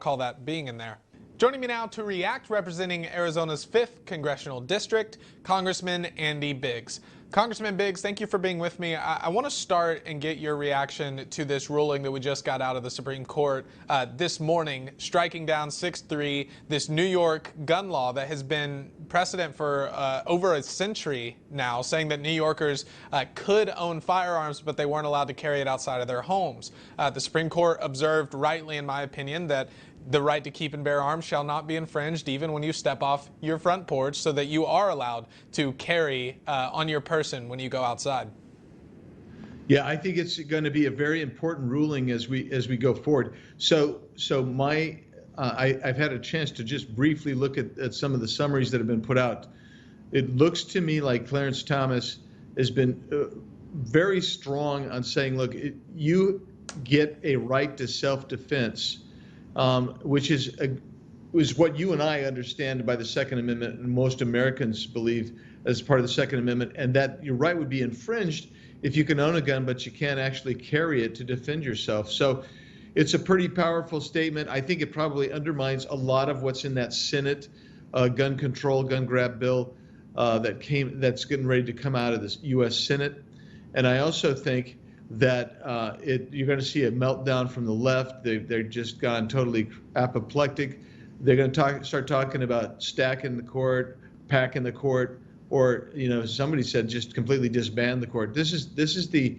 call that being in there. Joining me now to react, representing Arizona's 5th Congressional District, Congressman Andy Biggs. Congressman Biggs, thank you for being with me. I want to start and get your reaction to this ruling that we just got out of the Supreme Court this morning, striking down 6-3 this New York gun law that has been precedent for over a century now, saying that New Yorkers could own firearms, but they weren't allowed to carry it outside of their homes. The Supreme Court observed rightly, in my opinion, that the right to keep and bear arms shall not be infringed even when you step off your front porch, so that you are allowed to carry on your person when you go outside. Yeah, I think it's going to be a very important ruling as we go forward. I've had a chance to just briefly look at some of the summaries that have been put out. It looks to me like Clarence Thomas has been very strong on saying, look, you get a right to self-defense, which is what you and I understand by the Second Amendment, and most Americans believe as part of the Second Amendment, and that your right would be infringed if you can own a gun, but you can't actually carry it to defend yourself. So it's a pretty powerful statement. I think it probably undermines a lot of what's in that Senate gun control, gun grab bill that's getting ready to come out of the U.S. Senate. And I also think that you're going to see a meltdown from the left. They're just gone totally apoplectic. They're going to start talking about stacking the court, packing the court, or, somebody said just completely disband the court. This is the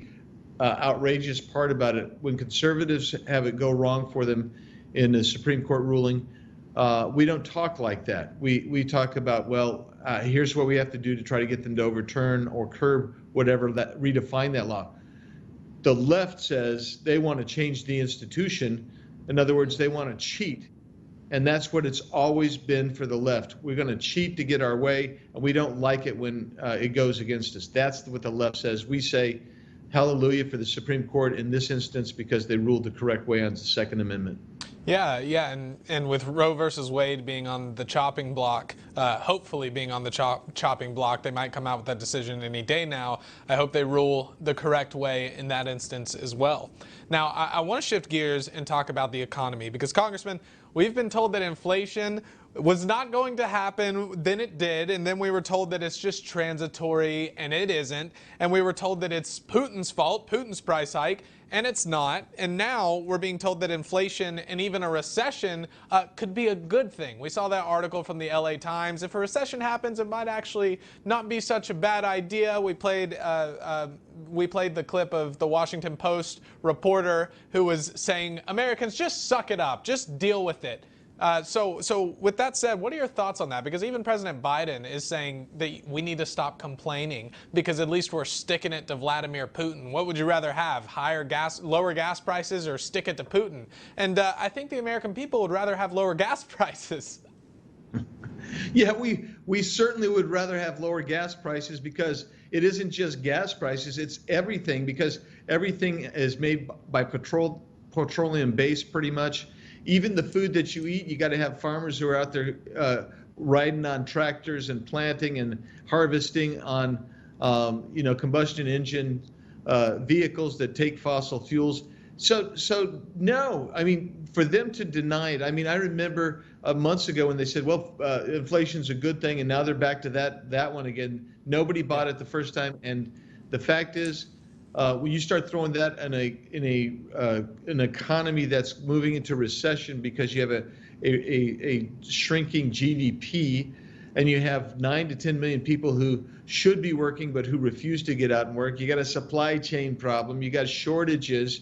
outrageous part about it. When conservatives have it go wrong for them in the Supreme Court ruling, we don't talk like that. We talk about, here's what we have to do to try to get them to overturn or curb whatever, redefine that law. The left says they want to change the institution. In other words, they want to cheat. And that's what it's always been for the left. We're going to cheat to get our way, and we don't like it when it goes against us. That's what the left says. We say hallelujah for the Supreme Court in this instance because they ruled the correct way on the Second Amendment. Yeah, and with Roe versus Wade being on the chopping block, hopefully being on the chopping block, they might come out with that decision any day now. I hope they rule the correct way in that instance as well. Now, I want to shift gears and talk about the economy because, Congressman, we've been told that inflation was not going to happen, then it did, and then we were told that it's just transitory, and it isn't, and we were told that it's Putin's fault, Putin's price hike, and it's not, and now we're being told that inflation and even a recession could be a good thing. We saw that article from the LA Times. If a recession happens, it might actually not be such a bad idea. We played the clip of the Washington Post reporter who was saying, Americans, just suck it up, just deal with it. So with that said, what are your thoughts on that? Because even President Biden is saying that we need to stop complaining because at least we're sticking it to Vladimir Putin. What would you rather have, lower gas prices, or stick it to Putin? And I think the American people would rather have lower gas prices. Yeah, we certainly would rather have lower gas prices because it isn't just gas prices, it's everything, because everything is made by petroleum based pretty much. Even the food that you eat, you got to have farmers who are out there riding on tractors and planting and harvesting on, combustion engine vehicles that take fossil fuels. So no, I mean, for them to deny it, I mean, I remember months ago when they said, inflation's a good thing, and now they're back to that one again. Nobody bought it the first time, and the fact is, when you start throwing that in an economy that's moving into recession because you have a shrinking GDP, and you have 9 to 10 million people who should be working but who refuse to get out and work, you got a supply chain problem, you got shortages.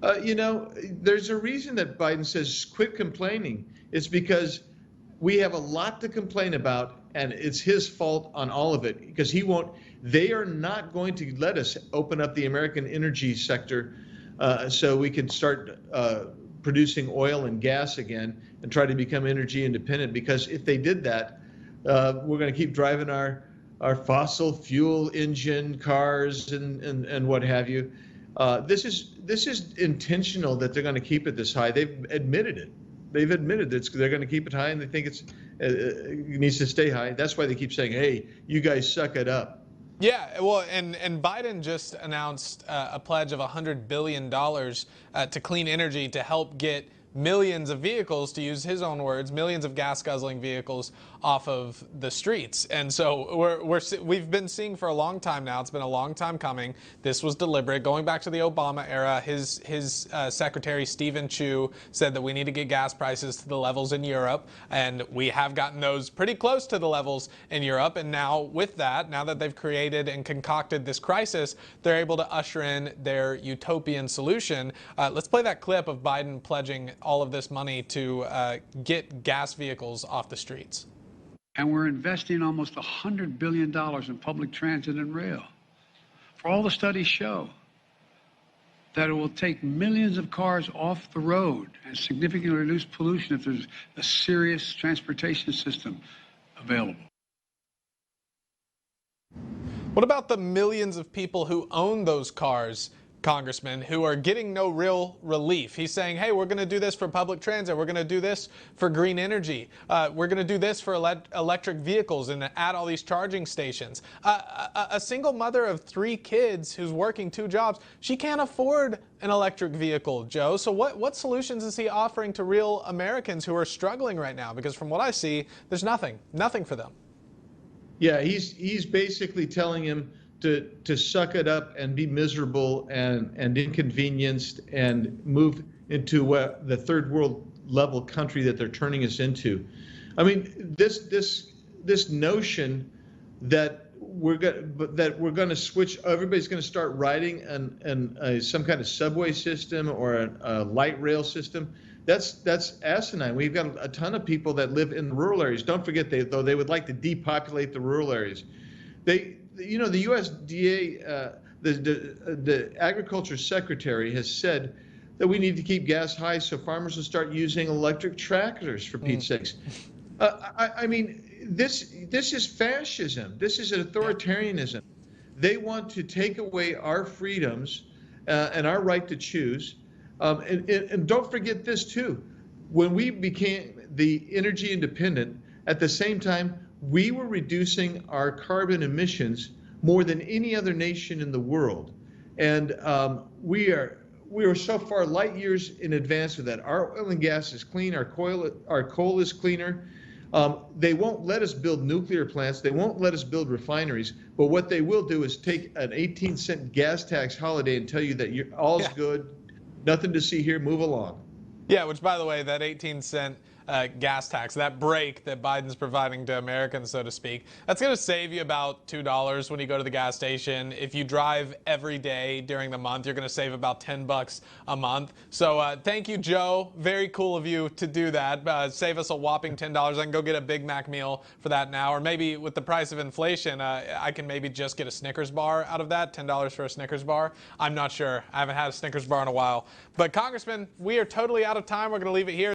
There's a reason that Biden says quit complaining. It's because we have a lot to complain about, and it's his fault on all of it because they are not going to let us open up the American energy sector so we can start producing oil and gas again and try to become energy independent, because if they did that, we're going to keep driving our fossil fuel engine cars and what have you. This is intentional that they're going to keep it this high. They've admitted it. They've admitted that they're going to keep it high, and they think it needs to stay high. That's why they keep saying, hey, you guys suck it up. Yeah, well, and Biden just announced a pledge of $100 billion to clean energy to help get millions of vehicles, to use his own words, millions of gas-guzzling vehicles off of the streets. And so we've been seeing for a long time now, it's been a long time coming. This was deliberate. Going back to the Obama era, his secretary, Stephen Chu, said that we need to get gas prices to the levels in Europe, and we have gotten those pretty close to the levels in Europe. And now with that, now that they've created and concocted this crisis, they're able to usher in their utopian solution. Let's play that clip of Biden pledging all of this money to get gas vehicles off the streets. And we're investing almost $100 billion in public transit and rail. For all the studies show that it will take millions of cars off the road and significantly reduce pollution if there's a serious transportation system available. What about the millions of people who own those cars, Congressman, who are getting no real relief? He's saying, hey, we're going to do this for public transit. We're going to do this for green energy. We're going to do this for electric vehicles and add all these charging stations. A single mother of 3 kids who's working 2 jobs, she can't afford an electric vehicle, Joe. So what solutions is he offering to real Americans who are struggling right now? Because from what I see, there's nothing for them. Yeah, he's basically telling him to suck it up and be miserable and inconvenienced and move into the third world level country that they're turning us into. I mean, this notion that we're going to switch, everybody's going to start riding some kind of subway system or a light rail system. That's asinine. We've got a ton of people that live in rural areas. Don't forget, though they would like to depopulate the rural areas. The USDA, the Agriculture Secretary has said that we need to keep gas high so farmers will start using electric tractors, for Pete's sakes. I mean, this is fascism. This is authoritarianism. They want to take away our freedoms and our right to choose. And don't forget this too. When we became the energy independent, at the same time, we were reducing our carbon emissions more than any other nation in the world. And we are so far light years in advance of that. Our oil and gas is clean. Our coal is cleaner. They won't let us build nuclear plants. They won't let us build refineries. But what they will do is take an 18-cent gas tax holiday and tell you that all's good, nothing to see here, move along. Yeah, which, by the way, that 18-cent gas tax, that break that Biden's providing to Americans, so to speak, that's going to save you about $2 when you go to the gas station. If you drive every day during the month, you're going to save about $10 a month. So thank you, Joe. Very cool of you to do that. Save us a whopping $10. I can go get a Big Mac meal for that now. Or maybe with the price of inflation, I can maybe just get a Snickers bar out of that, $10 for a Snickers bar. I'm not sure. I haven't had a Snickers bar in a while. But Congressman, we are totally out of time. We're going to leave it here.